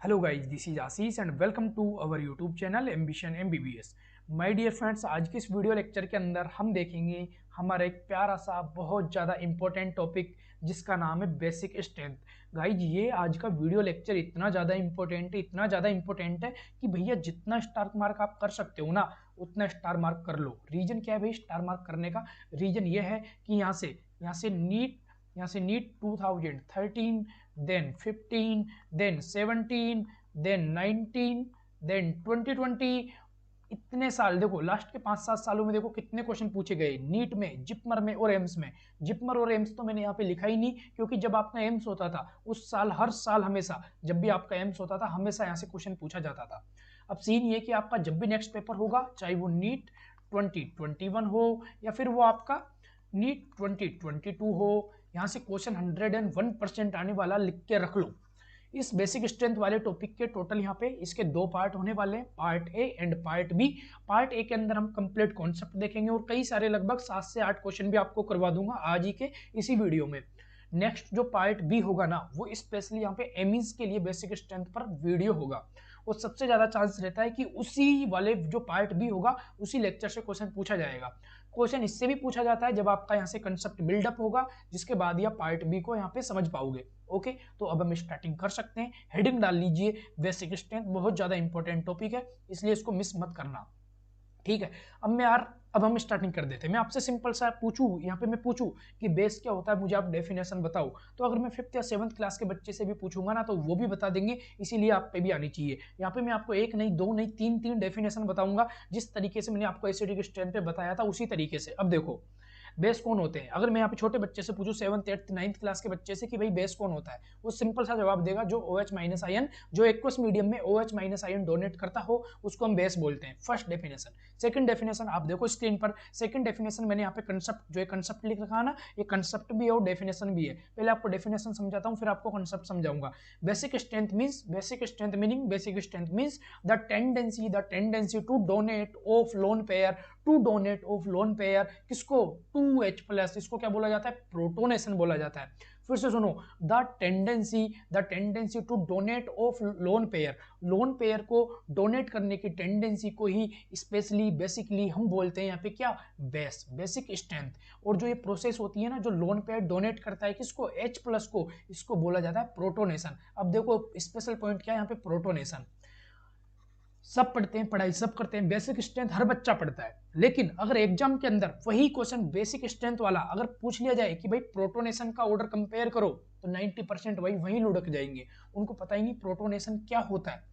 Hello guys, this is Ashish and welcome to our YouTube channel Ambition MBBS. My dear friends, आज के इस video lecture के अंदर हम देखेंगे हमारा एक प्यारा सा बहुत ज़्यादा इंपॉर्टेंट टॉपिक जिसका नाम है बेसिक स्ट्रेंथ। गाइज, ये आज का वीडियो लेक्चर इतना ज़्यादा इंपॉर्टेंट है, इतना ज़्यादा इंपॉर्टेंट है कि भैया जितना स्टार मार्क आप कर सकते हो ना उतना स्टार मार्क कर लो। रीजन क्या है भाई स्टार मार्क करने का? रीजन ये है कि यहाँ से NEET 2013, then 15, then 17, then 19, then 2020, इतने साल देखो लास्ट के 5-7 सालों में देखो कितने क्वेश्चन पूछे गए नीट में, जिपमर में और एम्स में। जिपमर और एम्स तो मैंने यहाँ पे लिखा ही नहीं, क्योंकि जब आपका एम्स होता था उस साल, हर साल हमेशा जब भी आपका एम्स होता था हमेशा यहाँ से क्वेश्चन पूछा जाता था। अब सीन ये कि आपका जब भी नेक्स्ट पेपर होगा, चाहे वो नीट 2021 हो या फिर वो आपका नीट 2022 हो, यहाँ से क्वेश्चन 101% आने वाला, लिख के रख लो। इस बेसिक स्ट्रेंथ वाले टॉपिक के टोटल यहाँ पे इसके 2 पार्ट होने वाले हैं, part A and part B. Part A के अंदर हम कंप्लीट कॉन्सेप्ट देखेंगे और कई सारे लगभग 7 से 8 क्वेश्चन भी आपको करवा दूंगा आज ही के इसी वीडियो में। नेक्स्ट जो पार्ट बी होगा ना, वो स्पेशली यहाँ पे एमिन्स के लिए बेसिक स्ट्रेंथ पर वीडियो होगा। और सबसे ज्यादा चांस रहता है कि उसी वाले जो पार्ट बी होगा उसी लेक्चर से क्वेश्चन पूछा जाएगा। क्वेश्चन इससे भी पूछा जाता है जब आपका यहाँ से कंसेप्ट बिल्डअप होगा, जिसके बाद ही आप पार्ट बी को यहाँ पे समझ पाओगे। ओके, तो अब हम स्टार्टिंग कर सकते हैं। हेडिंग डाल लीजिए बेसिक स्ट्रेंथ, बहुत ज्यादा इंपॉर्टेंट टॉपिक है, इसलिए इसको मिस मत करना। ठीक है, अब हम स्टार्टिंग कर देते हैं। मैं आपसे सिंपल सा पूछूं, यहाँ पे मैं पूछूं कि बेस क्या होता है, मुझे आप डेफिनेशन बताओ, तो अगर मैं 5th या 7th क्लास के बच्चे से भी पूछूंगा ना तो वो भी बता देंगे, इसीलिए आप पे भी आनी चाहिए। यहाँ पे मैं आपको एक नहीं, दो नहीं, तीन डेफिनेशन बताऊंगा। जिस तरीके से मैंने आपको एसिडिक स्ट्रेंथ पे बताया था उसी तरीके से। अब देखो बेस कौन होते हैं, अगर मैं यहाँ पे छोटे बच्चे से पूछूं 7th 8th 9th क्लास के बच्चे से कि भाई बेस कौन होता है, वो सिंपल सा जवाब देगा, जो OH माइनस आयन, जो एक्वस मीडियम में OH माइनस आयन डोनेट करता हो उसको हम बेस बोलते हैं। First definition. सेकंड डेफिनेशन आप देखो स्क्रीन पर, सेकंड डेफिनेशन मैंने यहाँ पे कंसेप्ट, जो कंसेप्ट लिख रखा है ना, ये कंसेप्ट भी है और डेफिनेशन भी है। पहले आपको डेफिनेशन समझाता हूँ फिर आपको कंसेप्ट समझाऊंगा। Basic strength means, basic strength meaning, basic strength means the tendency to donate of lone pair, to donate of lone pair किसको, 2H प्लस, इसको क्या बोला जाता है, प्रोटोनेशन बोला जाता है। फिर से सुनो, the tendency to donate of lone pair, lone pair को डोनेट करने की टेंडेंसी को ही स्पेशली बेसिकली हम बोलते हैं यहाँ पे क्या, बेस, बेसिक स्ट्रेंथ। और जो ये प्रोसेस होती है ना, जो लोन पेयर डोनेट करता है किसको, H प्लस को, इसको बोला जाता है प्रोटोनेशन। अब देखो स्पेशल पॉइंट क्या है यहाँ पे, प्रोटोनेशन। सब पढ़ते हैं, पढ़ाई सब करते हैं, बेसिक स्ट्रेंथ हर बच्चा पढ़ता है, लेकिन अगर एग्जाम के अंदर वही क्वेश्चन बेसिक स्ट्रेंथ वाला अगर पूछ लिया जाए कि भाई प्रोटोनेशन का ऑर्डर कंपेयर करो, तो 90% वहीं लुढ़क जाएंगे, उनको पता ही नहीं प्रोटोनेशन क्या होता है।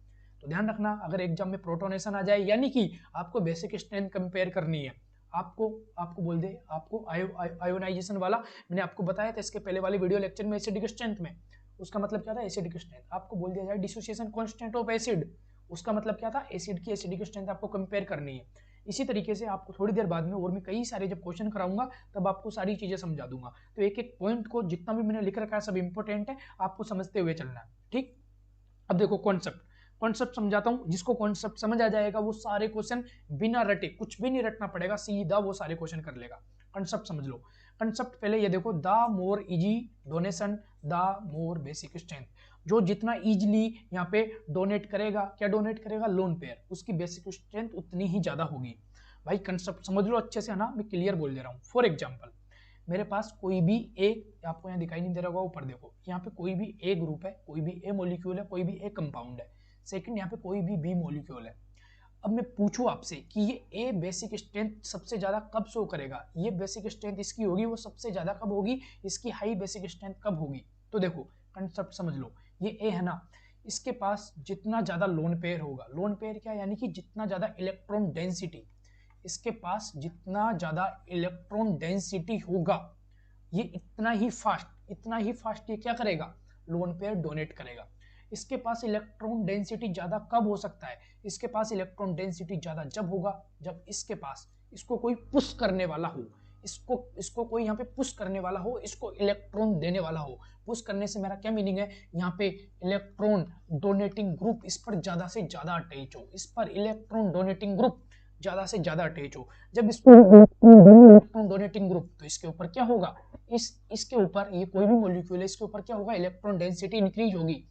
तो ध्यान रखना, अगर एग्जाम में प्रोटोनेशन आ जाए यानी कि आपको बेसिक स्ट्रेंथ कंपेयर करनी है, आपको आपको बोल दे, आपको आयोनाइजेशन वाला मैंने आपको बताया था इसके पहले वाले वीडियो लेक्चर में, एसिडिक स्ट्रेंथ में, उसका मतलब क्या था, एसिडिक स्ट्रेंथ। आपको बोल दिया जाए डिसोसिएशन कांस्टेंट ऑफ एसिड, उसका मतलब क्या था, एसिड की एसिडिक स्ट्रेंथ आपको कंपेयर करनी है। इसी तरीके से आपको थोड़ी देर बाद में और मैं कई सारे जब क्वेश्चन कराऊंगा तब आपको सारी चीजें समझा दूंगा। तो एक एक पॉइंट को जितना भी मैंने लिख रखा है सब इंपॉर्टेंट है, आपको समझते हुए चलना है। ठीक, अब देखो कॉन्सेप्ट, कॉन्सेप्ट समझाता हूं, जिसको कॉन्सेप्ट समझ आ जाएगा वो सारे क्वेश्चन बिना रटे, कुछ भी नहीं रटना पड़ेगा, सीधा वो सारे क्वेश्चन कर लेगा। कॉन्सेप्ट समझ लो। कॉन्सेप्ट पहले ये देखो, the more easy donation the more basic strength, जो जितना इजीली यहाँ पे डोनेट करेगा, क्या डोनेट करेगा, लोन पेयर, उसकी बेसिक स्ट्रेंथ उतनी ही ज्यादा होगी। भाई कंसेप्ट समझ लो अच्छे से, है ना, मैं क्लियर बोल दे रहा हूँ। फॉर एग्जाम्पल, मेरे पास कोई भी एक, आपको यहाँ दिखाई नहीं दे रहा होगा, ऊपर देखो, यहाँ पे कोई भी ए ग्रुप है, कोई भी ए मॉलिक्यूल है, कोई भी ए कंपाउंड है। सेकंड, यहाँ पे कोई भी बी मॉलिक्यूल है। अब मैं पूछूं आपसे कि ये ए बेसिक स्ट्रेंथ सबसे ज्यादा कब शो करेगा, ये बेसिक स्ट्रेंथ इसकी होगी वो सबसे ज्यादा कब होगी, इसकी हाई बेसिक स्ट्रेंथ कब होगी। तो देखो कंसेप्ट समझ लो, ये ए है ना, इसके पास जितना ज्यादा लोन पेयर होगा, लोन पेयर क्या यानी कि जितना ज्यादा इलेक्ट्रॉन डेंसिटी, इसके पास जितना ज्यादा इलेक्ट्रॉन डेंसिटी होगा, ये इतना ही फास्ट ये क्या करेगा, लोन पेयर डोनेट करेगा। इसके पास इलेक्ट्रॉन डेंसिटी ज्यादा कब हो सकता है, इसके पास इलेक्ट्रॉन डेंसिटी ज्यादा जब होगा जब इसके पास, इसको कोई पुश करने वाला हो, इसको कोई यहाँ पे पुश करने वाला हो, इसको इलेक्ट्रॉन देने वाला हो। पुश करने से मेरा क्या मीनिंग है, यहाँ पे इलेक्ट्रॉन डोनेटिंग ग्रुप इस पर ज्यादा से ज्यादा अटैच हो, इस पर इलेक्ट्रॉन डोनेटिंग ग्रुप ज्यादा से ज्यादा अटैच हो। जब इसको इलेक्ट्रॉन डोनेटिंग ग्रुप, तो इसके ऊपर क्या होगा, इसके ऊपर, ये कोई भी मॉलिक्यूल है, इसके ऊपर क्या होगा, इलेक्ट्रॉन डेंसिटी इंक्रीज होगी।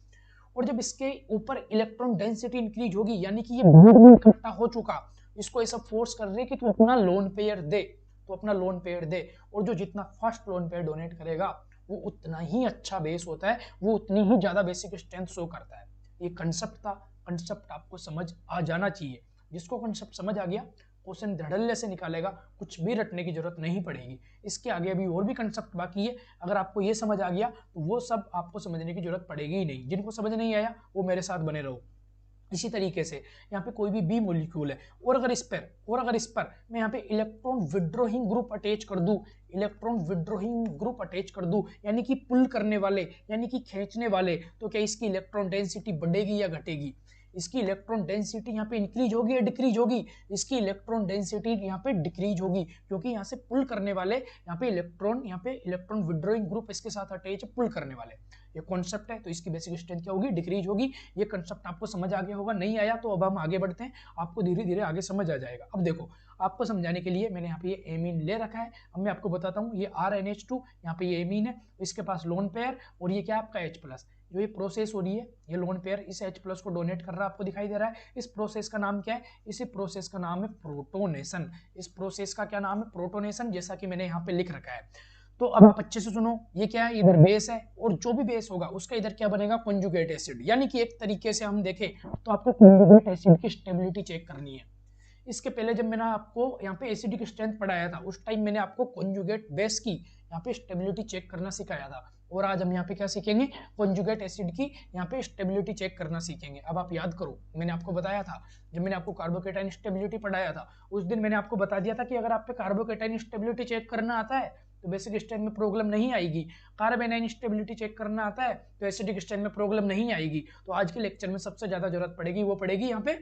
और जब इसके ऊपर इलेक्ट्रॉन डेंसिटी इंक्रीज होगी, यानी कि ये बॉन्ड में इकट्ठा हो चुका, इसको ये सब फोर्स कर रहे कि तू अपना लोन पेयर दे, तो अपना लोन पेयर दे। और जो जितना फर्स्ट लोन पेयर डोनेट करेगा वो उतना ही अच्छा बेस होता है, वो उतनी ही ज्यादा बेसिक स्ट्रेंथ शो करता है। ये कंसेप्ट था, कंसेप्ट आपको समझ आ जाना चाहिए। जिसको कंसेप्ट समझ आ गया क्वेश्चन धड़ल्ले से निकालेगा, कुछ भी रटने की जरूरत नहीं पड़ेगी। इसके आगे अभी और भी कंसेप्ट बाकी है, अगर आपको ये समझ आ गया तो वो सब आपको समझने की जरूरत पड़ेगी ही नहीं। जिनको समझ नहीं आया वो मेरे साथ बने रहो। इसी तरीके से यहाँ पे कोई भी बी मॉलिक्यूल है और अगर इस पर मैं यहाँ पे इलेक्ट्रॉन विड्रॉइंग ग्रुप अटैच कर दूं, इलेक्ट्रॉन विड्रॉइंग ग्रुप अटैच कर दूं, यानी कि पुल करने वाले, यानी कि खींचने वाले, तो क्या इसकी इलेक्ट्रॉन डेंसिटी बढ़ेगी या घटेगी? इसकी इलेक्ट्रॉन डेंसिटी यहाँ पे इंक्रीज होगी या डिक्रीज होगी? इसकी इलेक्ट्रॉन डेंसिटी यहाँ पे डिक्रीज होगी, क्योंकि यहाँ से पुल करने वाले, यहाँ पे इलेक्ट्रॉन विड्रॉइंग ग्रुप इसके साथ अटैच है, पुल करने वाले। ये कॉन्सेप्ट है, तो इसकी बेसिक स्ट्रेंथ क्या होगी? डिक्रीज होगी। ये कॉन्सेप्ट आपको समझ आ गया होगा, नहीं आया तो अब हम आगे बढ़ते हैं, आपको धीरे धीरे आगे समझ आ जाएगा। अब देखो, आपको समझाने के लिए मैंने यहाँ पे ये एमीन ले रखा है। अब मैं आपको बताता हूँ, ये RNH2, यहाँ पे ये एमीन है, इसके पास लोन पेयर, और ये क्या है आपका H+। जो ये प्रोसेस हो रही है, ये लोन पेयर इस H+ को डोनेट कर रहा है, आपको दिखाई दे रहा है। इस प्रोसेस का नाम क्या है? इसी प्रोसेस का नाम है प्रोटोनेशन। इस प्रोसेस का क्या नाम है? प्रोटोनेशन, जैसा कि मैंने यहाँ पे लिख रखा है। तो अब आप अच्छे से सुनो, ये क्या है? इधर बेस है, और जो भी बेस होगा उसका इधर क्या बनेगा? Conjugate acid. यानी कि एक तरीके से हम देखें तो आपको कॉन्जुगेट एसिड की स्टेबिलिटी चेक करनी है। इसके पहले जब मैंने आपको यहाँ पे एसिडिक स्ट्रेंथ पढ़ाया था, उस टाइम मैंने आपको कॉन्जुगेट बेस की यहाँ पे स्टेबिलिटी चेक करना सिखाया था, और आज हम यहाँ पे क्या सीखेंगे? कॉन्जुगेट एसिड की यहाँ पे स्टेबिलिटी चेक करना सीखेंगे। अब आप याद करो, मैंने आपको बताया था, जब मैंने आपको कार्बोकेटाइन स्टेबिलिटी पढ़ाया था, उस दिन मैंने आपको बता दिया था कि अगर आप पे कार्बोकेटाइन स्टेबिलिटी चेक करना आता है तो बेसिक स्ट्रेंथ में प्रॉब्लम नहीं आएगी, कार्बेनाइन स्टेबिलिटी चेक करना आता है तो एसिडिक स्ट्रेंथ में प्रॉब्लम नहीं आएगी। तो आज के लेक्चर में सबसे ज्यादा जरूरत पड़ेगी, वो पड़ेगी यहाँ पे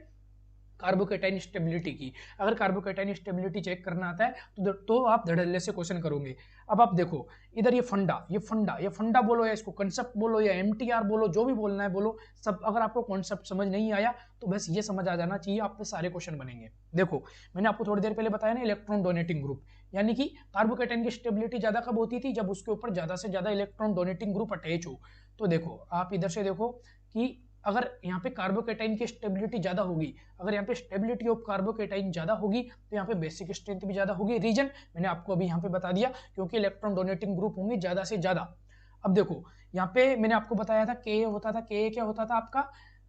कार्बोकेटाइन स्टेबिलिटी की। अगर कार्बोकेटाइन स्टेबिलिटी चेक करना आता है तो आप धड़ल्ले से क्वेश्चन करोगे। अब आप देखो, इधर ये फंडा बोलो या इसको कंसेप्ट बोलो या MTR बोलो, जो भी बोलना है बोलो, सब अगर आपको कॉन्सेप्ट समझ नहीं आया तो बस ये समझ आ जाना चाहिए, आप पे सारे क्वेश्चन बनेंगे। देखो, मैंने आपको थोड़ी देर पहले बताया ना, इलेक्ट्रॉन डोनेटिंग ग्रुप, यानी कि कार्बोकेटाइन की स्टेबिलिटी ज्यादा कब होती थी? जब उसके ऊपर ज्यादा से ज्यादा इलेक्ट्रॉन डोनेटिंग ग्रुप अटैच हो। तो देखो, आप इधर से देखो कि अगर यहाँ पे कार्बोकेटाइन की स्टेबिलिटी ज्यादा होगी, अगर यहाँ पे स्टेबिलिटी ऑफ कार्बोकेटाइन ज्यादा होगी तो यहाँ पे बेसिक स्ट्रेंथ भी ज्यादा होगी। रीजन मैंने आपको अभी यहाँ पे बता दिया, क्योंकि इलेक्ट्रॉन डोनेटिंग ग्रुप होंगे ज्यादा से ज्यादा। अब देखो, यहाँ पे मैंने आपको बताया था के होता था, के क्या होता था आपका?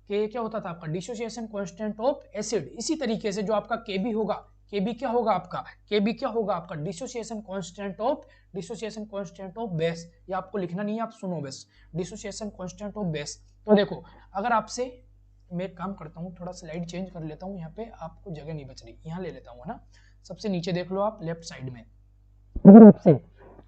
के क्या होता था आपका? Dissociation constant of acid. इसी तरीके से जो आपका केबी होगा, केबी क्या होगा आपका? केबी क्या होगा आपका? Dissociation constant of base. ये आपको लिखना नहीं है, आप सुनो बस, डिसोसिएशन कांस्टेंट ऑफ बेस। तो देखो, अगर आपसे, मैं एक काम करता हूँ, थोड़ा स्लाइड चेंज कर लेता हूँ, यहाँ पे आपको जगह नहीं बच रही, यहाँ ले लेता हूँ ना। सबसे नीचे देख लो आप लेफ्ट साइड में,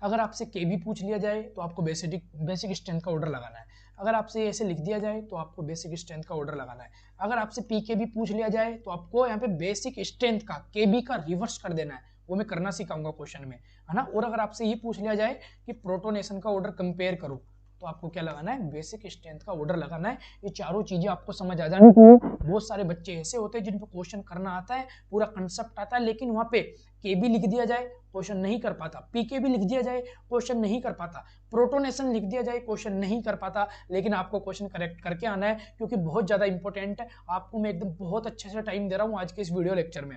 अगर आपसे केबी पूछ लिया जाए तो आपको बेसिक स्ट्रेंथ का ऑर्डर लगाना है। अगर आपसे ऐसे लिख दिया जाए तो आपको बेसिक स्ट्रेंथ का ऑर्डर लगाना है। अगर आपसे पीकेबी पूछ लिया जाए तो आपको यहाँ पे बेसिक स्ट्रेंथ का केबी का रिवर्स कर देना है, वो मैं करना सिखाऊंगा क्वेश्चन में, है ना। और अगर आपसे ये पूछ लिया जाए कि प्रोटोनेशन का ऑर्डर कंपेयर करो, तो आपको क्या लगाना है? बेसिक स्ट्रेंथ का ऑर्डर लगाना है। ये चारों चीजें आपको समझ आ जानी चाहिए। बहुत सारे बच्चे ऐसे होते हैं जिनको क्वेश्चन करना आता है, पूरा कंसेप्ट आता है, लेकिन वहां पे केबी लिख दिया जाए क्वेश्चन नहीं कर पाता, पीकेबी लिख दिया जाए क्वेश्चन नहीं कर पाता, प्रोटोनेशन लिख दिया जाए क्वेश्चन नहीं कर पाता। लेकिन आपको क्वेश्चन करेक्ट करके आना है, क्योंकि बहुत ज्यादा इंपॉर्टेंट है। आपको मैं एकदम बहुत अच्छे से टाइम दे रहा हूँ आज के इस वीडियो लेक्चर में।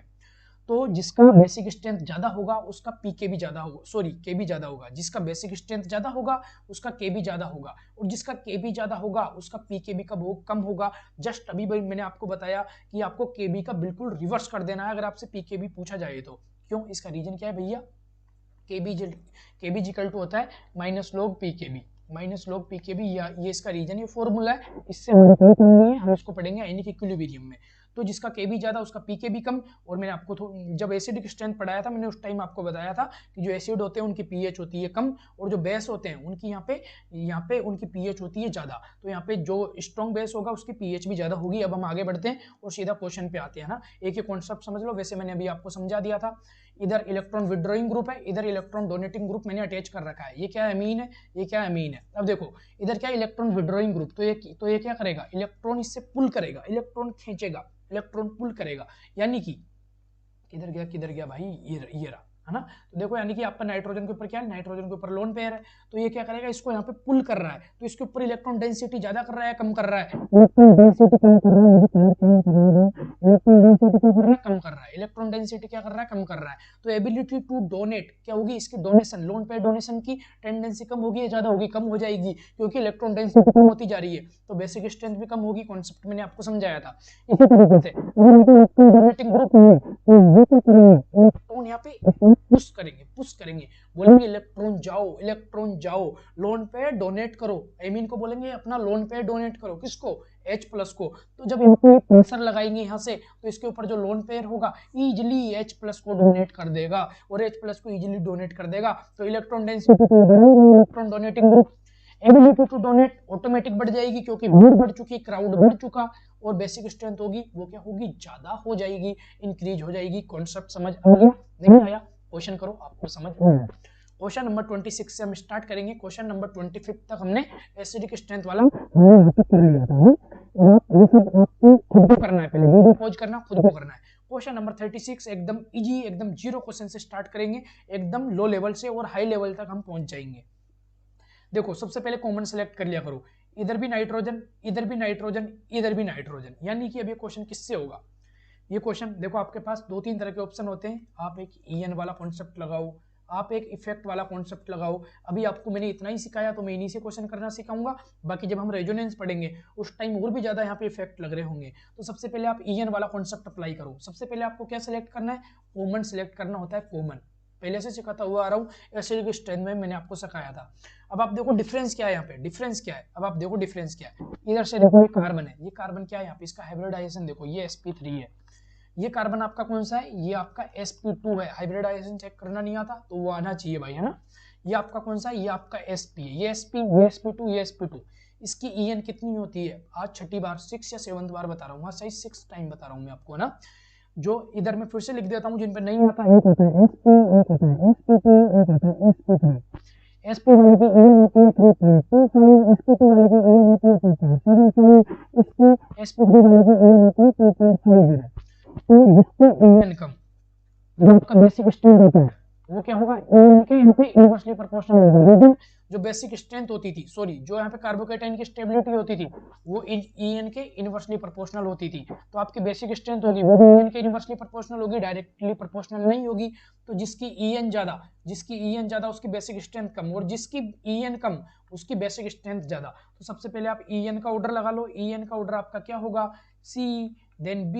तो जिसका बेसिक स्ट्रेंथ ज्यादा होगा उसका पीकेबी ज्यादा होगा, सॉरी केबी ज्यादा होगा। जिसका बेसिक स्ट्रेंथ ज्यादा होगा उसका केबी ज्यादा होगा, और जिसका केबी ज्यादा होगा उसका पीकेबी कम होगा। जस्ट अभी मैंने आपको बताया कि आपको केबी का बिल्कुल रिवर्स कर देना है अगर आपसे पीकेबी पूछा जाए तो। क्यों? इसका रीजन क्या है भैया? केबी जिकल टू होता है माइनस लॉग पीकेबी, या ये इसका रीजन, ये फॉर्मूला है, इससे हम इसको पढ़ेंगे आयनिक इक्विलिब्रियम में। तो जिसका केबी ज्यादा उसका पीकेबी कम। और मैंने आपको जब एसिडिक स्ट्रेंथ पढ़ाया था, मैंने उस टाइम आपको बताया था कि जो एसिड होते हैं उनकी पीएच होती है कम, और जो बेस होते हैं उनकी यहाँ पे उनकी पीएच होती है ज्यादा। तो यहाँ पे जो स्ट्रॉन्ग बेस होगा उसकी पीएच भी ज्यादा होगी। अब हम आगे बढ़ते हैं और सीधा क्वेश्चन पे आते हैं ना। एक ही कॉन्सेप्ट समझ लो, वैसे मैंने अभी आपको समझा दिया था। इधर इलेक्ट्रॉन विड्रॉइंग ग्रुप है, इधर इलेक्ट्रॉन डोनेटिंग ग्रुप मैंने अटैच कर रखा है। ये क्या अमीन है, ये क्या अमीन है। अब देखो, इधर क्या इलेक्ट्रॉन विड्रॉइंग ग्रुप, तो ये क्या करेगा? इलेक्ट्रॉन इससे पुल करेगा, इलेक्ट्रॉन खींचेगा, इलेक्ट्रॉन पुल करेगा। यानी कि किधर गया भाई? ये रहा, है ना। तो देखो यानी कि आपका नाइट्रोजन के ऊपर क्या है, नाइट्रोजन के ऊपर लोन पेयर है, तो ये क्या करेगा, इसको यहाँ पे पुल कर रहा है, तो इसके ऊपर इलेक्ट्रॉन डेंसिटी ज्यादा कर रहा है कम कर रहा है, इलेक्ट्रॉन डेंसिटी कम कर रहा है, इलेक्ट्रॉन डेंसिटी क्या कर रहा है, कम कर रहा है, इलेक्ट्रॉन डेंसिटी क्या कर रहा है, कम कर रहा है। तो एबिलिटी टू डोनेट क्या होगी, इसकी डोनेशन, लोन पेयर डोनेशन की टेंडेंसी कम होगी या ज्यादा होगी, कम हो जाएगी, क्योंकि इलेक्ट्रॉन डेंसिटी कम होती जा रही है, तो बेसिक स्ट्रेंथ भी कम होगी, कॉन्सेप्ट मैंने आपको समझाया था। इसी तरीके से डोनेटिंग ग्रुप है तो ये क्या करेंगे, इलेक्ट्रॉन यहाँ पे पुश करेंगे, बोलेंगे इलेक्ट्रॉन जाओ, लोन पेयर डोनेट करो, एमीन को बोलेंगे अपना लोन पेयर डोनेट करो, किसको, H प्लस को। तो जब इनको प्रेशर लगाएंगे यहाँ से, तो इसके ऊपर जो लोन पेयर होगा इजिली H प्लस को डोनेट कर देगा, और H प्लस को इजिली डोनेट कर देगा, तो electron density electron donating group, ability to donate automatic बढ़ जाएगी, क्योंकि भीड़ बढ़ चुकी, क्राउड बढ़ चुका, और बेसिक स्ट्रेंथ होगी वो क्या होगी, ज्यादा हो जाएगी, इंक्रीज हो जाएगी। कॉन्सेप्ट समझ आ गया, नहीं आया क्वेश्चन करो, आपको समझ आया। क्वेश्चन नंबर 26 से हम स्टार्ट करेंगे, क्वेश्चन नंबर 25 तक हमने एसिडिक स्ट्रेंथ वाला कर लिया था, ये सब आपको खुद को करना है, पहले वीडियो पॉज करना, खुद को करना है। क्वेश्चन नंबर 36 एकदम इजी, एकदम जीरो क्वेश्चन से स्टार्ट करेंगे, एकदम लो लेवल से और हाई लेवल तक हम पहुंच जाएंगे। देखो सबसे पहले कॉमन सेलेक्ट कर लिया करो, इधर भी नाइट्रोजन, इधर भी नाइट्रोजन, इधर भी नाइट्रोजन, यानी कि अब ये क्वेश्चन किससे होगा। ये क्वेश्चन देखो आपके पास दो तीन तरह के ऑप्शन होते हैं, आप एक EN वाला कॉन्सेप्ट लगाओ, आप एक इफेक्ट वाला कॉन्सेप्ट लगाओ। अभी आपको मैंने इतना ही सिखाया, तो मैं इन्हीं से क्वेश्चन करना सिखाऊंगा, बाकी जब हम रेजोनेंस पढ़ेंगे उस टाइम और भी ज्यादा यहाँ पे इफेक्ट लग रहे होंगे। तो सबसे पहले आप EN वाला कॉन्सेप्ट अप्लाई करो। सबसे पहले आपको क्या सिलेक्ट करना है, कॉमन सिलेक्ट करना होता है, कॉमन, पहले से सिखाता हुआ आ रहा हूँ, एसिडिक स्ट्रेंथ में मैंने आपको सिखाया था। अब आप देखो डिफरेंस क्या है, यहाँ पे डिफरेंस क्या है, अब आप देखो डिफरेंस क्या है, इधर से देखो ये कार्बन है, ये कार्बन क्या है यहाँ पे, इसका हाइब्रिडाइजेशन देखो, ये sp3 है, ये कार्बन आपका कौन सा है, ये आपका sp2 है, हाइब्रिडाइजेशन चेक करना नहीं आता तो वो आना चाहिए भाई, है ना। ये आपका कौन सा है, ये आपका sp है, ये sp, ये sp2, ये sp2, इसकी EN कितनी होती है, आज छठी बार 6 या 7th बार बता रहा हूँ, हाँ सही 6 टाइम बता रहा हूँ मैं आपको, है ना। जो इधर मैं फिर से लिख देता हूँ, जिन पे नहीं आता, एक होता है sp, एक होता है sp2, एक होता है sp3, sp वाले की EN होती है 3.25, sp2 वाले की EN होती है 2.77, इसकी sp3 वाले की EN होती है 2.50। तो जिसका EN कम, जो आपका बेसिक स्ट्रेंथ होता है वो क्या होगा, EN के यहाँ पे इनवर्सली प्रोपोर्शनल होगा, लेकिन जो बेसिक स्ट्रेंथ होती थी, सॉरी जो यहाँ पे कार्बोकेटाइन की स्टेबिलिटी होती थी वो EN के इनवर्सली प्रोपोर्शनल होती थी, तो आपकी बेसिक स्ट्रेंथ होगी वो भी EN के इनवर्सली प्रोपोर्शनल होगी, डायरेक्टली प्रोपोर्शनल नहीं होगी। तो जिसकी EN ज्यादा उसकी बेसिक स्ट्रेंथ कम, और जिसकी EN कम उसकी बेसिक स्ट्रेंथ ज्यादा। तो सबसे पहले आप EN का ऑर्डर लगा लो, EN का ऑर्डर आपका क्या होगा, C then B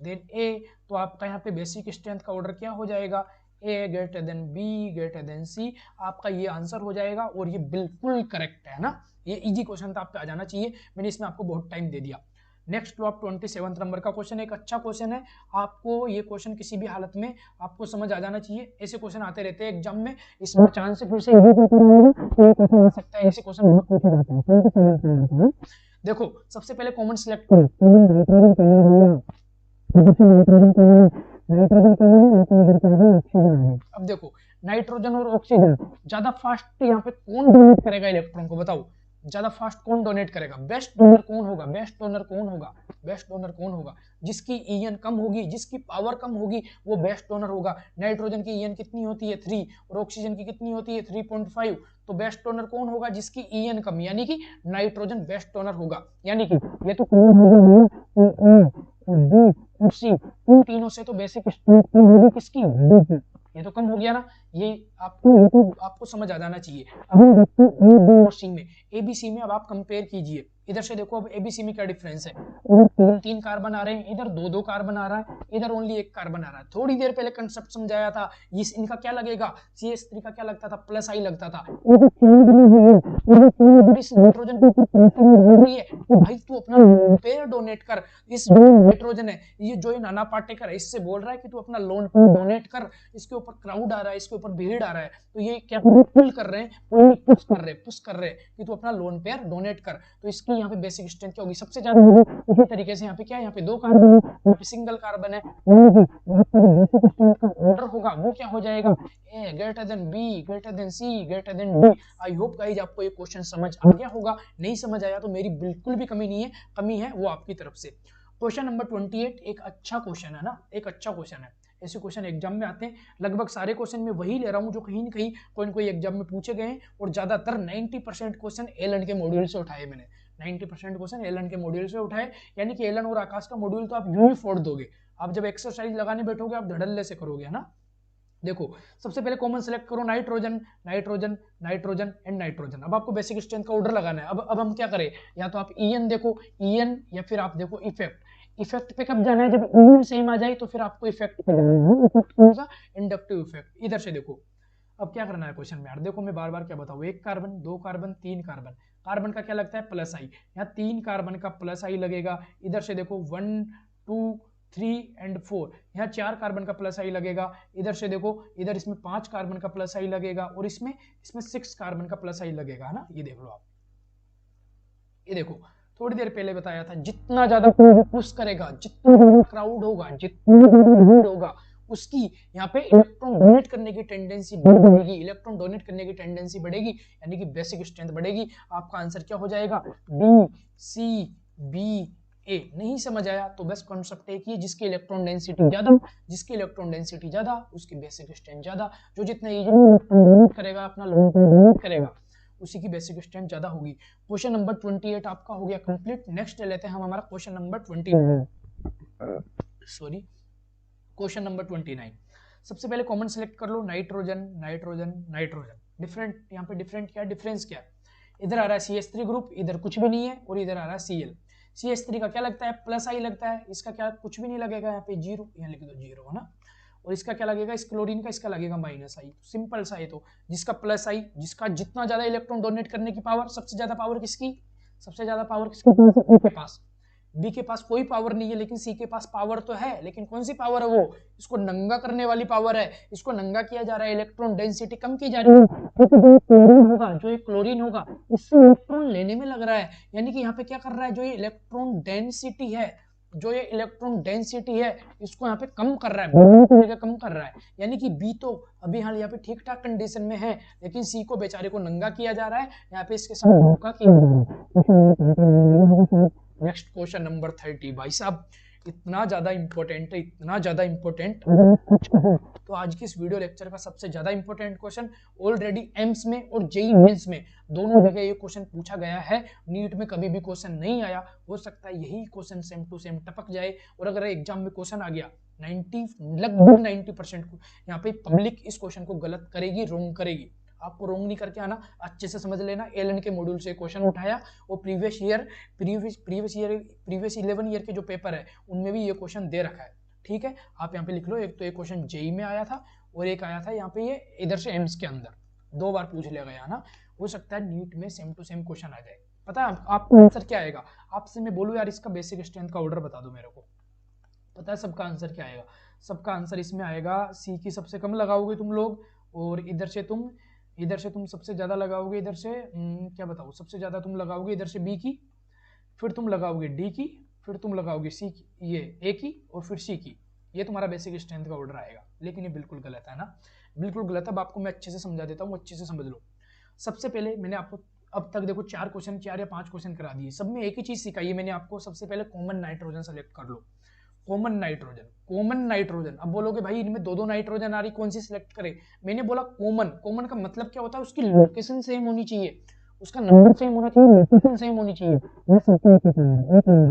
then A, तो आपका यहाँ पे बेसिक स्ट्रेंथ का ऑर्डर क्या हो जाएगा, A greater than B greater than C, आपका ये आंसर हो जाएगा, और ये बिल्कुल करेक्ट है ना। ये इजी क्वेश्चन था, आप पे आ जाना चाहिए, मैंने इसमें आपको बहुत टाइम दे दिया। नेक्स्ट लो आप 27 नंबर का क्वेश्चन, एक अच्छा क्वेश्चन है, आपको ये क्वेश्चन किसी भी हालत में आपको समझ आ जाना चाहिए, ऐसे क्वेश्चन आते रहते हैं एग्जाम में, इसमें चांस से फिर से ये क्वेश्चन आ सकता है, ऐसे क्वेश्चन बहुत पूछे जाते हैं। देखो सबसे पहले कॉमन सिलेक्ट करो, अब देखो नाइट्रोजन और ऑक्सीजन ज्यादा फास्ट यहाँ पे कौन डोनेट करेगा इलेक्ट्रॉन को, बताओ ज्यादा फास्ट कौन डोनेट करेगा, बेस्ट डोनर कौन होगा, बेस्ट डोनर कौन होगा, जिसकी EN कम होगी, जिसकी पावर कम होगी वो बेस्ट डोनर होगा। नाइट्रोजन की EN कितनी होती है 3, और ऑक्सीजन की कितनी होती है 3.5, तो बेस्ट डोनर कौन होगा, जिसकी EN कम, यानी कि नाइट्रोजन बेस्ट डोनर होगा। यानी कि ये तो क्लियर हो गया, B और C इन तीनों से तो बेसिक स्ट्रेंथ कम होगी किसकी, B की, ये तो कम हो गया ना, ये आपको समझ आ जाना चाहिए। अब हम देखते हैं A, B और C में, ABC में अब आप कंपेयर कीजिए, इधर से देखो अब ABC में क्या डिफरेंस है, इधर तीन कार्बन आ रहे हैं, इधर दो कार्बन आ रहा है, इधर ओनली एक कार्बन आ रहा है। थोड़ी देर पहले कंसेप्ट समझाया था, इनका क्या लगेगा, CH3 का क्या लगता था, +I लगता था, ये तो चेंज नहीं हुई है, इस नाइट्रोजन के ऊपर प्रेशर लग रही है, तो भाई तू अपना पेयर डोनेट कर, इस नाइट्रोजन है ये जो नाना पाटेकर है, इससे बोल रहा है कि तू अपना लोन पेयर डोनेट कर, इसके ऊपर क्राउड आ रहा है, इसके ऊपर भीड़ आ रहा है, तो ये क्या पुल कर रहे हैं, पुश कर रहे हैं कि तू अपना लोन पेयर डोनेट कर। तो इसकी यहाँ पे बेसिक स्ट्रेंथ क्या होगी, सबसे ज्यादा होगी। इसी तरीके से यहाँ पे क्या है, यहाँ पे 2 कार्बन है, यहाँ पे सिंगल कार्बन है, बेसिक स्ट्रेंथ का ऑर्डर होगा वो क्या हो जाएगा, A greater than B greater than C greater than D। I hope guys आपको ये क्वेश्चन समझ आ गया होगा, नहीं समझ आया तो मेरी बिल्कुल भी कमी है वो आपकी तरफ से। क्वेश्चन नंबर 28 एक अच्छा क्वेश्चन है ना, एक अच्छा क्वेश्चन है, ऐसे क्वेश्चन एग्जाम में आते हैं। लगभग सारे क्वेश्चन में वही ले रहा हूँ जो कहीं ना कोई एग्जाम में पूछे गए हैं, और ज्यादातर 90% क्वेश्चन एलन के मॉड्यूल से उठाए मैंने। 90% क्वेश्चन एलन के मॉड्यूल से उठाए, यानी कि एलन और आकाश का मॉड्यूल तो आप यूं ही फोड़ दोगे। आप जब एक्सरसाइज लगाने बैठोगे आप धड़ल्ले से करोगे, है ना। देखो सबसे पहले कॉमन सेलेक्ट करो, nitrogen nitrogen nitrogen and nitrogen. अब आपको बेसिक स्ट्रेंथ का ऑर्डर लगाना है। अब हम क्या करें, या तो आप ईएन देखो, ईएन, या फिर आप देखो इफेक्ट। इफेक्ट पे कब जाना है, जब ईएन सेम आ जाए तो फिर आपको इफेक्ट पे जाना है। इफेक्ट कौन सा, इंडक्टिव इफेक्ट। इधर से देखो अब क्या करना है क्वेश्चन में यार, देखो मैं बार बार क्या बताऊँ, 1 कार्बन 2 कार्बन 3 कार्बन, कार्बन का क्या लगता है प्लस आई, यहाँ 3 कार्बन का प्लस आई लगेगा। इधर से देखो 1 2 3 एंड 4, यहाँ 4 कार्बन का प्लस आई लगेगा। इधर से देखो, इधर इसमें 5 कार्बन का प्लस आई लगेगा, और इसमें 6 कार्बन का प्लस आई लगेगा, है ना। ये देख लो आप, ये देखो थोड़ी देर पहले बताया था, जितना ज्यादा कोई पुश करेगा, जितना ज्यादा क्राउड होगा, जितना ज्यादा भीड़ होगा, उसकी यहाँ पे इलेक्ट्रॉन डोनेट करने की टेंडेंसी बढ़ेगी, इलेक्ट्रॉन डोनेट करने की टेंडेंसी बढ़ेगी, यानी कि बेसिक स्ट्रेंथ बढ़ेगी। आपका आंसर क्या हो जाएगा, डी सी बी ए। नहीं समझ आया तो बस कॉन्सेप्ट एक ही, जिसकी इलेक्ट्रॉन डेंसिटी ज्यादा, जिसकी इलेक्ट्रॉन डेंसिटी ज्यादा उसकी बेसिक स्ट्रेंथ ज्यादा, जो जितना इजीली इलेक्ट्रॉन डोनेट करेगा, अपना लोन डोनेट करेगा, उसी की बेसिक स्ट्रेंथ ज्यादा होगी। क्वेश्चन नंबर 28 आपका हो गया कंप्लीट। नेक्स्ट ले लेते हैं हम हमारा क्वेश्चन नंबर 29। सबसे पहले कॉमन सेलेक्ट कर लो, नाइट्रोजन नाइट्रोजन नाइट्रोजन। डिफरेंट, यहाँ पे डिफरेंट क्या, डिफरेंस क्या, इधर आ रहा है CH3 ग्रुप, इधर कुछ भी नहीं है, और इधर आ रहा है Cl। CH3 का क्या लगता है, प्लस आई लगता है, इसका क्या कुछ भी नहीं लगेगा, यहाँ पे 0, यहाँ लिख दो 0, है ना। और इसका क्या लगेगा, इस क्लोरीन का, इसका लगेगा माइनस आई। सिंपल सा है, तो जिसका प्लस आई, जिसका जितना ज्यादा इलेक्ट्रॉन डोनेट करने की पावर, सबसे ज्यादा पावर किसकी, सबसे ज्यादा पावर किसके पास है, के पास। बी के पास कोई पावर नहीं है, लेकिन सी के पास पावर तो है, लेकिन कौन सी पावर है वो, इसको नंगा करने वाली पावर है। इसको नंगा किया जा रहा है, इलेक्ट्रॉन डेंसिटी कम की जा रही है, क्योंकि जो क्लोरीन होगा, जो क्लोरीन होगा, इससे इलेक्ट्रॉन लेने में लग रहा है, यानी कि यहाँ पे क्या कर रहा है, जो ये इलेक्ट्रॉन डेंसिटी है, जो ये इलेक्ट्रॉन डेंसिटी है, इसको यहाँ पे कम कर रहा है, बढ़ने की जगह कम कर रहा है। यानी कि बी तो अभी हाल यहाँ पे ठीक ठाक कंडीशन में है, लेकिन सी को बेचारे को नंगा किया जा रहा है, यहाँ पे इसके साथ धोखा किया जा रहा है। नेक्स्ट क्वेश्चन नंबर 30 भाई साहब, इतना ज्यादा इंपॉर्टेंट है, इतना ज्यादा इंपॉर्टेंट, तो आज की इस वीडियो लेक्चर का सबसे ज्यादा इंपॉर्टेंट क्वेश्चन। ऑलरेडी एम्स में और जेई मेंस में दोनों जगह ये क्वेश्चन पूछा गया है, नीट में कभी भी क्वेश्चन नहीं आया, हो सकता है यही क्वेश्चन सेम टू सेम टपक जाए। और अगर एग्जाम में क्वेश्चन आ गया, लगभग 90% यहाँ पे पब्लिक इस क्वेश्चन को गलत करेगी, रोंग करेगी। आपको रोंग नहीं करके आना, अच्छे से समझ लेना। एलन के मॉड्यूल से क्वेश्चन उठाया, और प्रीवियस 11 ईयर के जो पेपर है उनमें भी ये क्वेश्चन दे रखा है, ठीक है। आप यहाँ पे लिख लो, एक तो ये क्वेश्चन जेई में आया था, और एक आया था यहाँ पे ये इधर से एम्स के अंदर, 2 बार पूछ लिया गया ना। हो सकता है नीट में सेम टू सेम क्वेश्चन आ जाए। पता है आपका आंसर क्या आएगा, आपसे मैं बोलूँ यार इसका बेसिक स्ट्रेंथ का ऑर्डर बता दो मेरे को, पता है सबका आंसर क्या आएगा। सबका आंसर इसमें आएगा, सी की सबसे कम लगाओगे तुम लोग, और इधर से तुम सबसे ज्यादा लगाओगे, इधर से क्या बताओ, सबसे ज्यादा तुम लगाओगे इधर से बी की, फिर तुम लगाओगे डी की, फिर तुम लगाओगे सी की, ये ए की, और फिर सी की। ये तुम्हारा बेसिक स्ट्रेंथ का ऑर्डर आएगा, लेकिन ये बिल्कुल गलत है ना, बिल्कुल गलत है। अब आपको मैं अच्छे से समझा देता हूँ, अच्छे से समझ लो। सबसे पहले मैंने आपको अब तक देखो 4 या 5 क्वेश्चन करा दिए, सब में एक ही चीज सिखाई है मैंने आपको। सबसे पहले कॉमन नाइट्रोजन सेलेक्ट कर लो, कॉमन नाइट्रोजन। अब बोलोगे भाई इनमें 2 नाइट्रोजन आ रही, कौन सी सिलेक्ट करें। मैंने बोला कॉमन का मतलब क्या होता है, उसकी लोकेशन सेम होनी चाहिए, उसका नंबर सेम होना चाहिए, लोकेशन सेम होनी चाहिए। ये सबको एक नंबर पर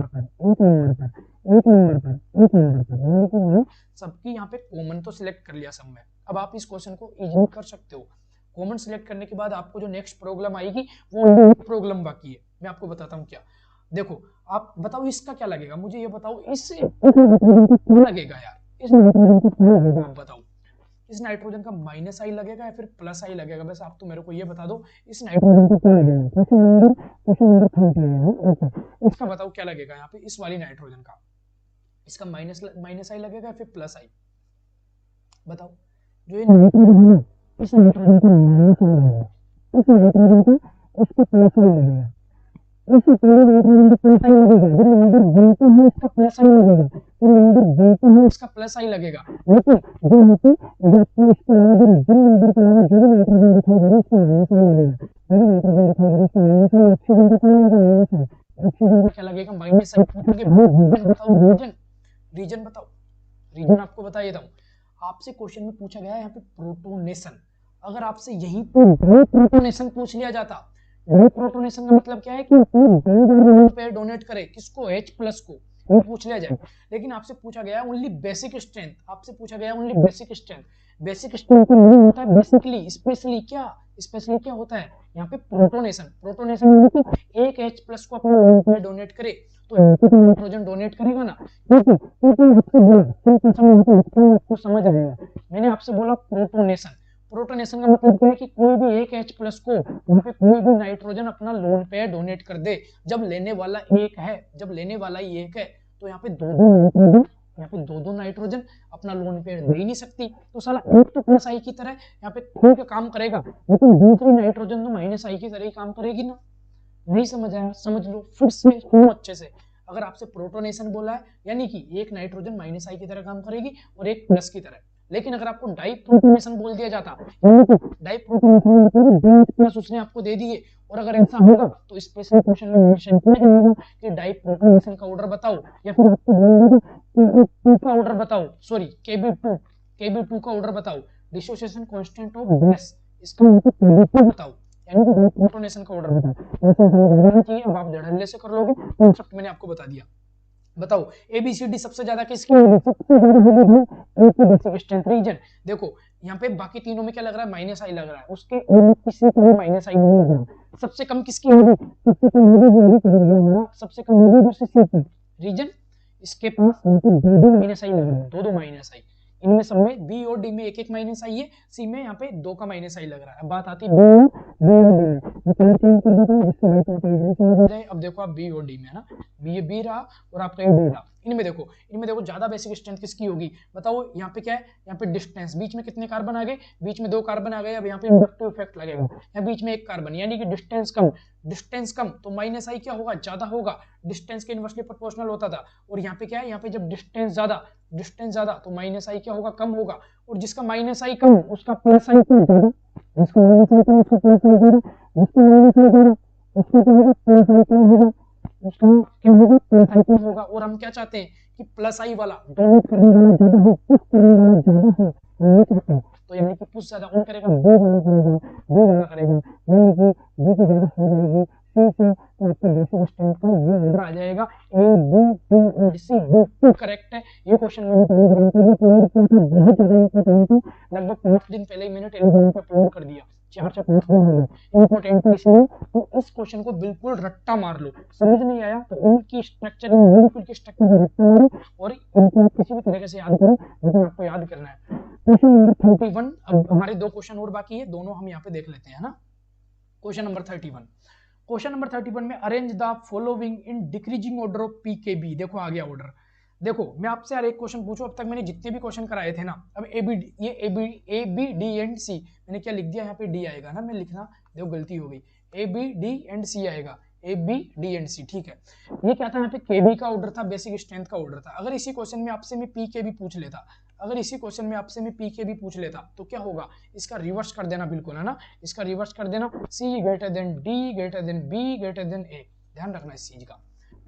सबकी यहाँ पे कॉमन तो सिलेक्ट कर लिया सब में। अब आप इस क्वेश्चन को इजीली कर सकते हो। कॉमन सिलेक्ट करने के बाद आपको जो नेक्स्ट प्रॉब्लम आएगी वो प्रॉब्लम बाकी है, मैं आपको बताता हूँ क्या। देखो आप बताओ इसका क्या लगेगा, मुझे ये बताओ, इससे क्या लगेगा यार, इस नाइट्रोजन को क्या लगेगा, आप बताओ। इस नाइट्रोजन का माइनस आई लगेगा या फिर प्लस आई लगेगा, बस आप तो मेरे को ये बता दो इस नाइट्रोजन को क्या लगेगा। इसका बताओ क्या लगेगा यहाँ पे, इस वाली नाइट्रोजन का, इसका माइनस आई लगेगा या फिर प्लस आई, बताओ। जो ये नाइट्रोजन है इस नाइट्रोजन को माइनस आई लगेगा, इस नाइट्रोजन को इसका प्लस आई लगेगा, इसका प्लस आई लगेगा, इसका प्लस आई लगेगा। लेकिन जो यहाँ पे आपको इसके अलावा जो रिजन नंबर के अलावा जो नाइट्रोजन दिखाई दे रहा है उसका माइनस आई लगेगा, जो नाइट्रोजन दिखाई दे रहा है उसका माइनस आई। ऑक्सीजन का क्या लगेगा, माइनस आई। ऑक्सीजन का क्या लगेगा, माइनस आई। बताओ रीजन, रीजन बताओ, रीजन आपको बता देता हूँ। आपसे क्वेश्चन में पूछा गया है यहाँ पे प्रोटोनेशन। अगर आपसे यहीं पर प्रोटोनेशन पूछ लिया जाता, प्रोटोनेशन का मतलब क्या है कि डोनेट करे किसको, H प्लस को, पूछ लिया जाए। लेकिन आपसे पूछा गया ओनली बेसिक स्ट्रेंथ, आपसे पूछा गया only basic strength. Basic strength का मीनिंग होता है बेसिकली, स्पेशली क्या, स्पेशली क्या होता है यहाँ पे प्रोटोनेशन। प्रोटोनेशन मतलब कि एक H प्लस को अपने लोन पे डोनेट करे तो नाइट्रोजन डोनेट करेगा ना, आपको समझ आएगा। मैंने आपसे बोला प्रोटोनेशन, प्रोटोनेशन का मतलब क्या है कि कोई भी एक H प्लस को वहाँ पे कोई भी नाइट्रोजन अपना लोन पे डोनेट कर दे। जब लेने वाला एक है, जब लेने वाला ही एक है तो यहाँ पे दो नाइट्रोजन अपना लोन पे दे ही नहीं सकती, तो साला एक तो प्लस आई की तरह यहाँ पे खुल के काम करेगा, लेकिन दूसरी नाइट्रोजन तो माइनस आई की तरह ही काम करेगी ना। नहीं समझ आया, समझ लो फिर से सुनो अच्छे से। अगर आपसे प्रोटोनेशन बोला है यानी कि एक नाइट्रोजन माइनस आई की तरह काम करेगी और एक प्लस की तरह। लेकिन अगर आपको डाई प्रोटोनेशन बोल दिया जाता, डाई प्रोटोनेशन मतलब प्लस उसने आपको दे दिए, और अगर ऐसा होगा तो स्पेशल क्वेश्चन में मेंशन किया जाएगा कि डाई प्रोटोनेशन का ऑर्डर बताओ, या फिर आपको बोलेंगे टू का ऑर्डर बताओ, सॉरी Kb2 का ऑर्डर बताओ, डिसोसिएशन कांस्टेंट ऑफ गैस इसका मतलब Kb2 बताओ, यानी कि प्रोटोनेशन का ऑर्डर बताओ। ऐसा समझना चाहिए। अब आप धड़ल्ले से कर लोगे, कॉन्सेप्ट मैंने आपको बता दिया। बताओ ABCD सबसे ज्यादा किसकी होगी, सबसे ज्यादा बेसिक स्ट्रेंथ रीजन। देखो यहाँ पे बाकी तीनों में क्या लग रहा है, माइनस आई लग रहा है, उसके किसी को भी माइनस आई नहीं लग रहा। सबसे कम किसकी होगी, सबसे कम होगी, सबसे कम होगी दूसरी सी की रीजन, इसके पास दो माइनस आई लग रहा है, दो माइनस आई। इनमें सब में बी और डी में एक एक माइनस आई है, सी में यहाँ पे दो का माइनस आई लग रहा है। बात आती है अब देखो आप बी और डी में है ना, ये बी रहा और आपका ये डी रहा। इनमें देखो ज्यादा बेसिक स्ट्रेंथ किसकी होगी, बताओ। यहाँ पे क्या है, यहाँ पे डिस्टेंस, बीच में कितने कार्बन आ गए, बीच में दो कार्बन आ गए। अब यहाँ पे इंडक्टिव इफेक्ट लगेगा, यहाँ बीच में एक कार्बन, यानी कि डिस्टेंस कम तो माइनस आई क्या होगा, ज्यादा होगा, डिस्टेंस के इनवर्सली प्रोपोर्शनल होता था। और यहाँ पे क्या है, यहाँ पे जब डिस्टेंस ज्यादा तो माइनस आई क्या होगा, कम होगा। और जिसका माइनस आई कम उसका प्लस आई क्यों ज्यादा, जिसका माइनस आई कम उसका प्लस आई ज्यादा, जिसका माइनस आई ज्यादा उसका क्या होगा, प्लस आई कम होगा, उसका क्या होगा, प्लस आई कम होगा। और हम क्या चाहते हैं कि प्लस आई वाला डोनेट करने वाला ज्यादा हो, पुश करने वाला ज्यादा हो, ये चाहते हैं। तो यानी कि पुश ज्यादा कौन करेगा, बी वाला करेगा, बी वाला करेगा, यानी कि बी की ज्यादा हो जाएगी सी से, तो आपका बेसिक स्ट्रेंथ का ये ऑर्डर आ जाएगा ए बी सी एंड सी। बिल्कुल करेक्ट है। ये क्वेश्चन मैंने टेलीग्राम पे भी अपलोड किया था, बहुत ज्यादा इंपॉर्टेंट है, लगभग 5 दिन पहले ही मैंने टेलीग्राम पे अपलोड कर दिया, 4 से 5 दिन हो गए। इंपॉर्टेंट है इसलिए तो इस क्वेश्चन को बिल्कुल रट्टा मार लो, समझ नहीं आया तो इनकी स्ट्रक्चर, बिल्कुल की स्ट्रक्चर को रट्टा मारो और इनको आप किसी भी तरीके से याद करो, लेकिन आपको याद करना है। क्वेश्चन नंबर 31, अब हमारे 2 क्वेश्चन और बाकी है, दोनों हम यहाँ पे देख लेते हैं ना। क्वेश्चन नंबर 31 में arrange the following in decreasing order of pKb. देखो आ गया ऑर्डर। देखो मैं आपसे यार एक क्वेश्चन पूछूं, अब तक मैंने जितने भी क्वेश्चन कराए थे ना, अब ए बी डी एंड सी, मैंने क्या लिख दिया, यहाँ पे डी आएगा ना, मैं लिखना देखो गलती हो गई, ए बी डी एंड सी आएगा, ए बी डी एंड सी, ठीक है। ये क्या था, यहाँ पे केबी का ऑर्डर था, बेसिक स्ट्रेंथ का ऑर्डर था। अगर इसी क्वेश्चन में आपसे मैं पी के भी पूछ लेता, तो क्या होगा, इसका रिवर्स कर देना, बिल्कुल है ना, इसका रिवर्स कर देना, c greater than d greater than b greater than a, ध्यान रखना इस चीज का,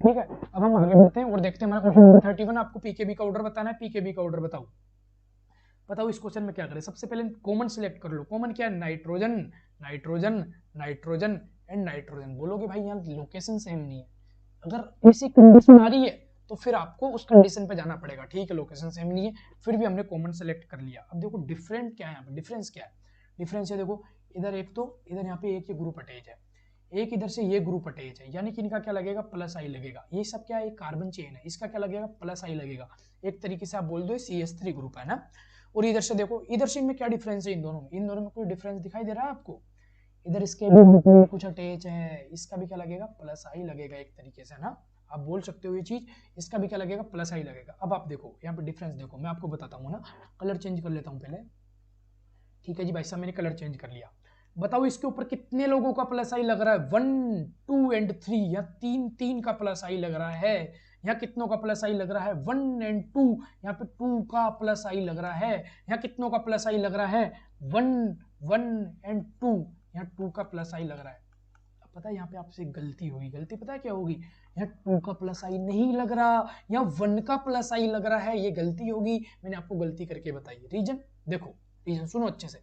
ठीक है। अब हम आगे बढ़ते हैं और देखते हैं हमारा क्वेश्चन नंबर 31। आपको पीकेबी का ऑर्डर बताना है, पीकेबी का ऑर्डर बताओ इस क्वेश्चन में क्या करें। सबसे पहले कॉमन सिलेक्ट कर लो, कॉमन क्या है, नाइट्रोजन एंड नाइट्रोजन। बोलोगे भाई यहाँ लोकेशन सेम नहीं है, अगर ऐसी कंडीशन आ रही है तो फिर आपको उस कंडीशन पे जाना पड़ेगा, ठीक है, लोकेशन सेम नहीं है, फिर भी हमने कॉमन सेलेक्ट कर लिया। अब देखो डिफरेंट क्या है, यहाँ पे डिफरेंस क्या है, डिफरेंस है देखो, इधर एक तो इधर यहाँ पे एक ये ग्रुप अटैच है, एक इधर से ये ग्रुप अटैच है, यानी कि इनका क्या लगेगा, प्लस आई लगेगा। ये सब क्या है, एक कार्बन चेन है, इसका क्या लगेगा, प्लस आई लगेगा। एक तरीके से आप बोल दो CH3 ग्रुप है ना। और इधर से देखो, इधर से इनमें क्या डिफरेंस है, इन दोनों में कोई डिफरेंस दिखाई दे रहा है आपको, इधर इसके भी कुछ अटैच है, इसका भी क्या लगेगा, प्लस आई लगेगा एक तरीके से ना, आप बोल सकते हो ये चीज, इसका भी क्या लगेगा, प्लस आई लगेगा। अब आप देखो यहाँ पे डिफरेंस देखो, मैं आपको बताता हूँ ना, कलर चेंज कर लेता हूँ पहले, ठीक है जी भाई साहब, मैंने कलर चेंज कर लिया। बताओ इसके ऊपर कितने लोगों का प्लस आई लग रहा है, 1 2 एंड 3, यहाँ तीन का प्लस आई लग रहा है। यहाँ कितनों का प्लस आई लग रहा है, 1 एंड 2, यहाँ पे 2 का प्लस आई लग रहा है। यहाँ कितनों का प्लस आई लग रहा है, 1 एंड 2, यहाँ 2 का प्लस आई लग रहा है। अब पता है यहाँ पे आपसे गलती होगी, गलती पता है क्या होगी, यहाँ 2 का प्लस आई नहीं लग रहा, यहाँ 1 का प्लस आई लग रहा है, ये गलती होगी, मैंने आपको गलती करके बताई। रीजन देखो, रीजन सुनो अच्छे से,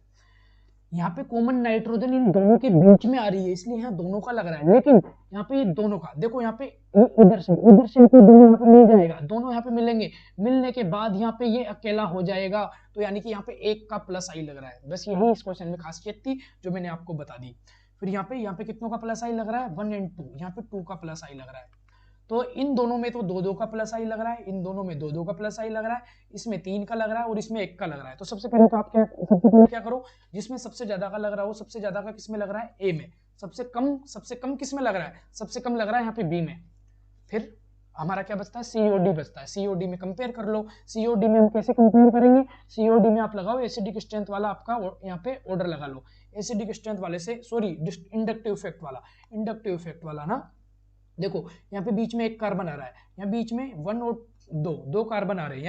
यहाँ पे कॉमन नाइट्रोजन इन दोनों के बीच में आ रही है, इसलिए यहाँ दोनों का लग रहा है, लेकिन यहाँ पे ये दोनों का देखो, यहाँ पे इधर से दोनों यहाँ पे मिल जाएगा, दोनों यहाँ पे मिलेंगे, मिलने के बाद यहाँ पे ये अकेला हो जाएगा, तो यानी कि यहाँ पे 1 का प्लस आई लग रहा है। बस यही इस क्वेश्चन में खासियत थी जो मैंने आपको बता दी। फिर यहाँ पे कितनों का प्लस आई लग रहा है, 1 and 2, यहाँ पे 2 का प्लस आई लग रहा है। तो इन दोनों में तो 2 का प्लस आई लग रहा है, इन दोनों में 2 का प्लस आई लग रहा है, इसमें 3 का लग रहा है और इसमें 1 का लग रहा है। तो सबसे पहले तो आप क्या करो, जिसमें सबसे ज्यादा का लग रहा हो, सबसे ज्यादा का किसमें लग रहा है, ए में, सबसे कम किसमें लग रहा है, सबसे कम लग रहा है यहाँ पे बी में। फिर हमारा क्या बचता है, सीओडी बचता है, सीओडी में कंपेयर कर लो। सीओडी में हम कैसे कंपेयर करेंगे, सीओडी में आप लगाओ एसिडिक स्ट्रेंथ वाला, आपका यहाँ पे ऑर्डर लगा लो, एसिडिक स्ट्रेंथ वाले से, सॉरी इंडक्टिव इफेक्ट वाला ना। देखो यहाँ पे बीच में 1 कार्बन आ रहा है, यहाँ बीच में 1 और 2 कार्बन आ रहे हैं,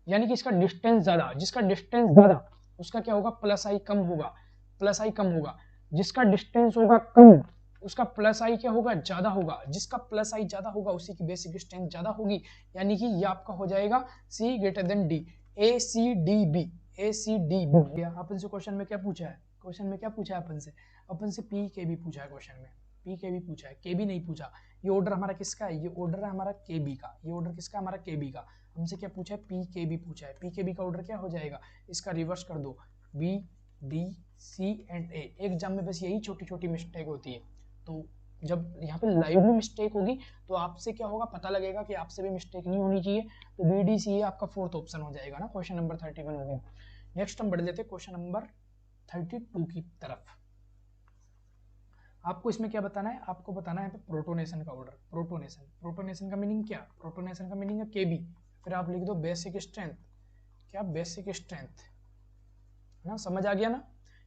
यानी कि इसका डिस्टेंस ज्यादा, जिसका डिस्टेंस ज्यादा उसका क्या होगा, प्लस आई कम होगा, प्लस आई कम होगा। जिसका डिस्टेंस होगा कम उसका प्लस आई क्या होगा, ज्यादा होगा। जिसका प्लस आई ज्यादा होगा उसी की बेसिक स्ट्रेंथ ज्यादा होगी, यानी कि ये आपका हो जाएगा C greater than D, ACDB, ACDB। अपन से क्वेश्चन में क्या पूछा है, क्वेश्चन में क्या पूछा है अपन से PKB पूछा है क्वेश्चन में, PKB पूछा है, KB नहीं पूछा। ये ऑर्डर हमारा किसका है, ये ऑर्डर है हमारा KB का, ये ऑर्डर किसका, हमारा KB का। हमसे क्या पूछा है, PKB पूछा है। PKB का ऑर्डर क्या हो जाएगा, इसका रिवर्स कर दो, B D C and A। Exam में बस यही छोटी छोटी मिस्टेक होती है, तो जब यहाँ पे लाइव में मिस्टेक होगी तो आपसे क्या होगा, पता लगेगा कि आपसे भी मिस्टेक नहीं होनी चाहिए। तो BDCA आपका 4th ऑप्शन हो जाएगा ना, क्वेश्चन नंबर 31 हो गया। नेक्स्ट हम बढ़ लेते हैं क्वेश्चन नंबर 32 की तरफ। आपको इसमें क्या बताना है, आपको बताना है यहाँ पे प्रोटोनेशन का ऑर्डर। प्रोटोनेशन का मीनिंग क्या, प्रोटोनेशन का मीनिंग है KB, फिर आप लिख दो बेसिक स्ट्रेंथ, क्या बेसिक स्ट्रेंथ ना, समझ आ गया ना।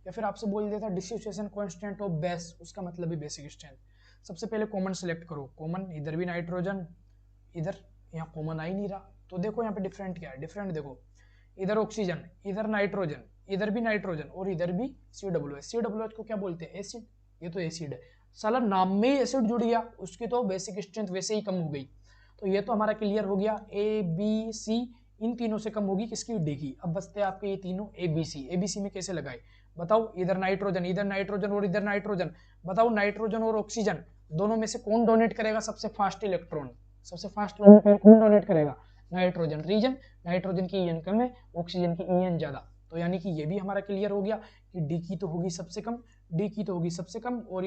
या फिर आपसे बोल देता डिसोसिएशन कांस्टेंट ऑफ बेस, उसका मतलब भी बेसिक स्ट्रेंथ। सबसे पहले कॉमन सेलेक्ट करो, कॉमन, इधर भी नाइट्रोजन, इधर यहाँ कॉमन आ ही नहीं रहा, तो देखो यहाँ पे डिफरेंट क्या है, डिफरेंट देखो, इधर ऑक्सीजन, इधर नाइट्रोजन, इधर भी नाइट्रोजन और इधर भी COOH। COOH को क्या बोलते हैं, एसिड, ये तो एसिड है, साला नाम में ही एसिड जुड़ गया, उसकी तो बेसिक स्ट्रेंथ वैसे ही कम हो गई। तो ये तो हमारा क्लियर हो गया, ABC इन तीनों से कम होगी किसकी, D की। अब बचते हैं आपके ये तीनों ABC में कैसे लगाए बताओ, इधर नाइट्रोजन और इधर नाइट्रोजन, बताओ नाइट्रोजन और ऑक्सीजन दोनों में से कौन डोनेट करेगा सबसे फास्ट इलेक्ट्रॉन, सबसे फास्ट कौन डोनेट करेगा, नाइट्रोजन। रीजन, नाइट्रोजन की EN कम है, ऑक्सीजन की EN ज्यादा, तो यानी कि ये भी हमारा क्लियर हो गया कि D की तो होगी सबसे कम, D की तो होगी सबसे कम, और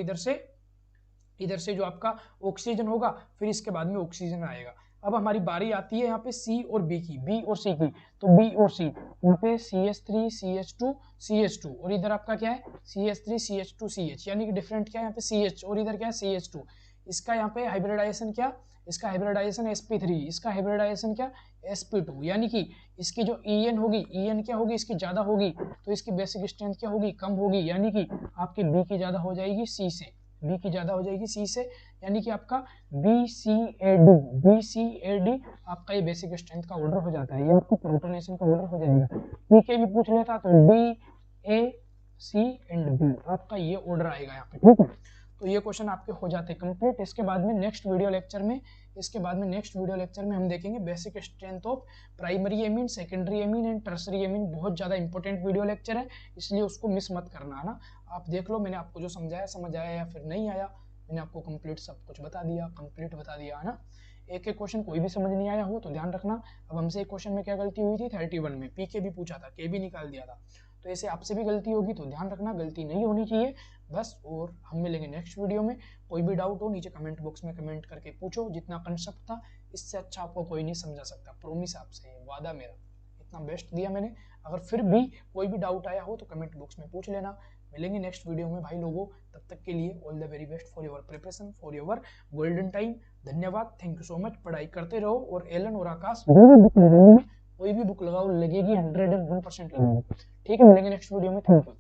इधर से जो आपका ऑक्सीजन होगा फिर इसके बाद में ऑक्सीजन आएगा। अब हमारी बारी आती है यहाँ पे C और B की, B और C की, तो B और C, यहाँ पे CH3 CH2 CH2 और इधर आपका क्या है CH3 CH2 CH, यानी कि डिफरेंट क्या है यहाँ पे CH और इधर क्या है CH2। इसका यहाँ पे हाइब्रिडाइजेशन क्या, इसका हाइब्रिडाइजेशन sp3, इसका हाइब्रिडाइजेशन क्या sp2, यानी कि इसकी जो EN होगी, EN क्या होगी इसकी ज्यादा होगी, तो इसकी बेसिक स्ट्रेंथ क्या होगी, कम होगी, यानी कि आपकी B की ज्यादा हो जाएगी C से, B की ज्यादा हो जाएगी C से, यानी कि आपका BCAD आपका ये बेसिक स्ट्रेंथ का ऑर्डर हो जाता है, ये आपको प्रोटोनेशन का ऑर्डर हो जाएगा। PK भी पूछ लेता तो D A C and B आपका ये ऑर्डर आएगा यहाँ पे, ठीक है। तो ये क्वेश्चन आपके हो जाते हैं कंप्लीट। इसके बाद में नेक्स्ट वीडियो लेक्चर में हम देखेंगे basic strength of primary amine, secondary amine and tertiary amine. बहुत ज्यादा इंपॉर्टेंट वीडियो लेक्चर है, इसलिए उसको मिस मत करना है ना। आप देख लो मैंने आपको जो समझाया, समझ आया या फिर नहीं आया, मैंने आपको कंप्लीट सब कुछ बता दिया, कंप्लीट बता दिया है ना। एक एक क्वेश्चन कोई भी समझ नहीं आया हो तो ध्यान रखना। अब हमसे एक क्वेश्चन में क्या गलती हुई थी 31 में, PK भी पूछा था, KB निकाल दिया था, तो ऐसे आपसे भी गलती होगी तो ध्यान रखना, गलती नहीं होनी चाहिए बस। और हम मिलेंगे नेक्स्ट वीडियो में। कोई भी डाउट हो नीचे कमेंट बॉक्स में कमेंट करके पूछो, जितना कंसेप्ट था इससे अच्छा आपको कोई नहीं समझा सकता, प्रॉमिस आपसे, वादा मेरा, इतना बेस्ट दिया मैंने। अगर फिर भी कोई भी डाउट आया हो तो कमेंट बॉक्स में पूछ लेना। मिलेंगे नेक्स्ट वीडियो में भाई लोगों, तब तक के लिए all the very best for your preparation, for your golden time. धन्यवाद, थैंक यू सो मच। पढ़ाई करते रहो और एलन और आकाश कोई भी बुक लगाओ लगेगी 101% लगेगी, ठीक है। मिलेंगे नेक्स्ट वीडियो में, थैंक यू।